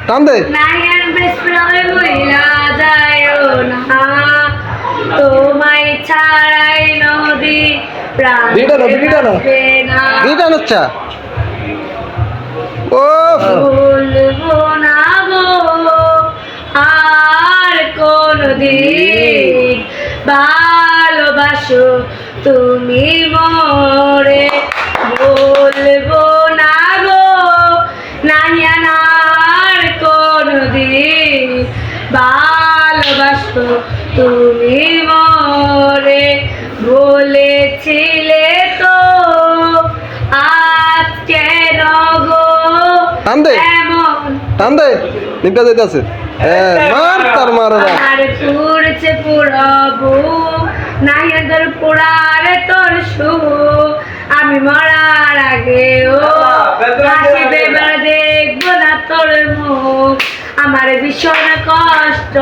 টান দে তোমায় ছাড়াই নদী প্রাণ ও বলবো না গো আর কোনদিন ভালোবাসো তুমি মোরে বলবো না গো নাইয়ানার কোনদিন ভালোবাসো তুমি মোরে বলেছিলে তো আজ কেন গো টান দে নিপটা যাইতাছে মার তার মার আর পুরছে পুরাবো নাইয়াদের পুরারে তোর শুভ আমি মরার আগে ও হাসিবে বেলা দেখবো না তোর মুখ আমার ভীষণ কষ্ট